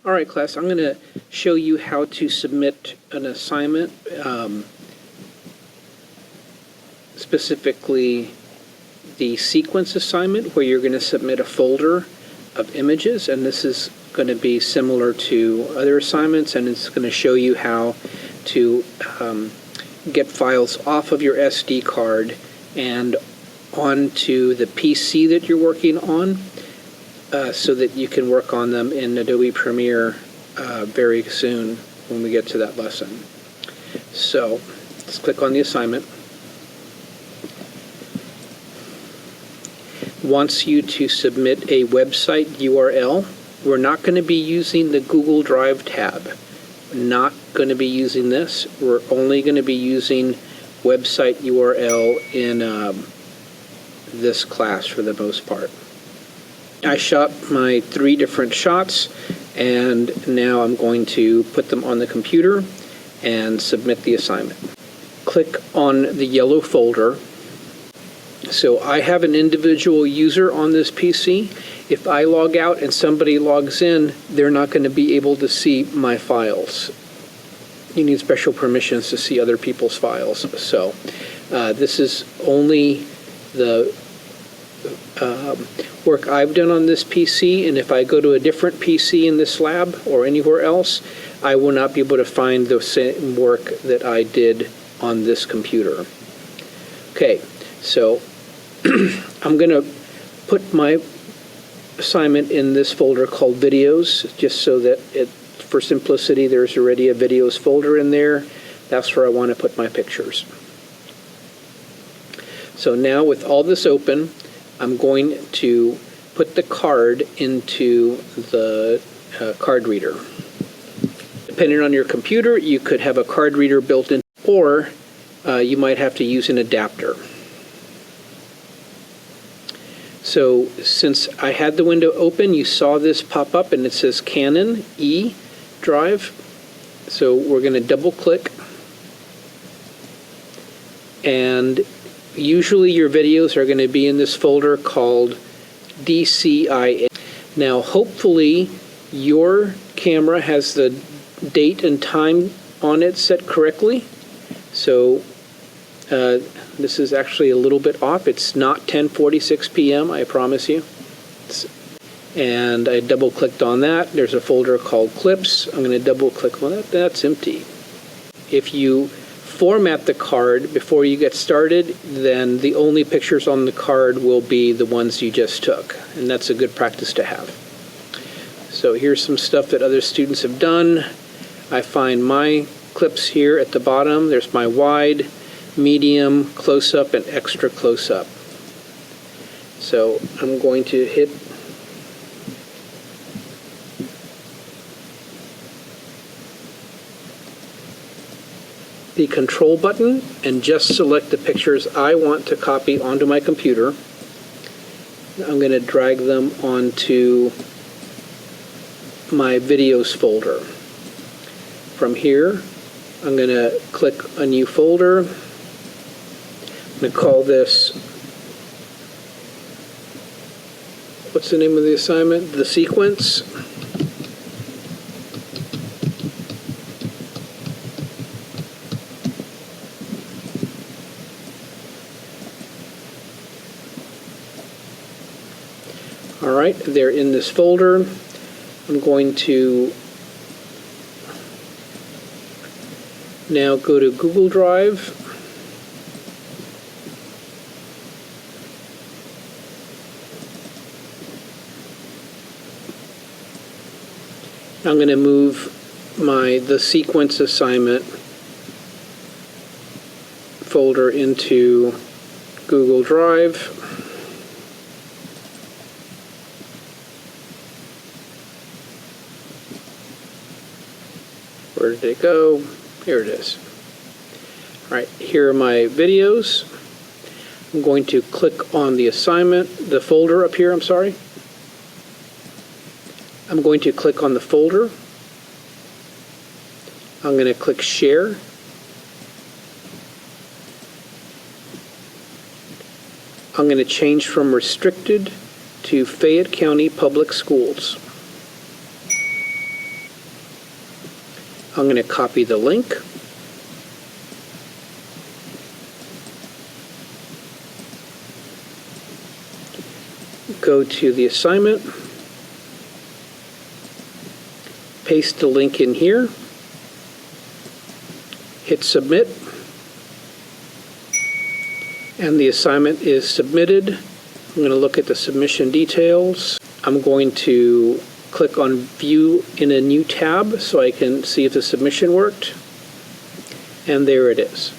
All right, class, I'm going to show you how to submit an assignment, specifically the sequence assignment, where you're going to submit a folder of images, and this is going to be similar to other assignments, and it's going to show you how to get files off of your SD card and onto the PC that you're working on, so that you can work on them in Adobe Premiere very soon when we get to that lesson. So let's click on the assignment. Wants you to submit a website URL. We're not going to be using the Google Drive tab. Not going to be using this. We're only going to be using website URL in this class for the most part. I shot my 3 different shots, and now I'm going to put them on the computer and submit the assignment. Click on the yellow folder. So I have an individual user on this PC. If I log out and somebody logs in, they're not going to be able to see my files. You need special permissions to see other people's files. So this is only the work I've done on this PC, and if I go to a different PC in this lab or anywhere else, I will not be able to find the same work that I did on this computer. Okay, so I'm going to put my assignment in this folder called videos, just so that for simplicity, there's already a videos folder in there. That's where I want to put my pictures. So now with all this open, I'm going to put the card into the card reader. Depending on your computer, you could have a card reader built in, or you might have to use an adapter. So since I had the window open, you saw this pop up and it says Canon E drive. So we're going to double click, and usually your videos are going to be in this folder called DCIA. Now hopefully your camera has the date and time on it set correctly. So this is actually a little bit off. It's not 10:46 p.m., I promise you. And I double clicked on that. There's a folder called clips. I'm going to double click on that. That's empty. If you format the card before you get started, then the only pictures on the card will be the ones you just took, and that's a good practice to have. So here's some stuff that other students have done. I find my clips here at the bottom. There's my wide, medium, close-up, and extra close-up. So I'm going to hit the control button and just select the pictures I want to copy onto my computer. I'm going to drag them onto my videos folder. From here, I'm going to click a new folder. I'm going to call this, what's the name of the assignment? The sequence. All right, they're in this folder. I'm going to now go to Google Drive. I'm going to move the sequence assignment folder into Google Drive. Where did it go? Here it is. All right, here are my videos. I'm going to click on the assignment, the folder up here, I'm sorry. I'm going to click on the folder. I'm going to click Share. I'm going to change from restricted to Fayette County Public Schools. I'm going to copy the link. Go to the assignment. Paste the link in here. Hit submit. And the assignment is submitted. I'm going to look at the submission details. I'm going to click on View in a new tab so I can see if the submission worked. And there it is.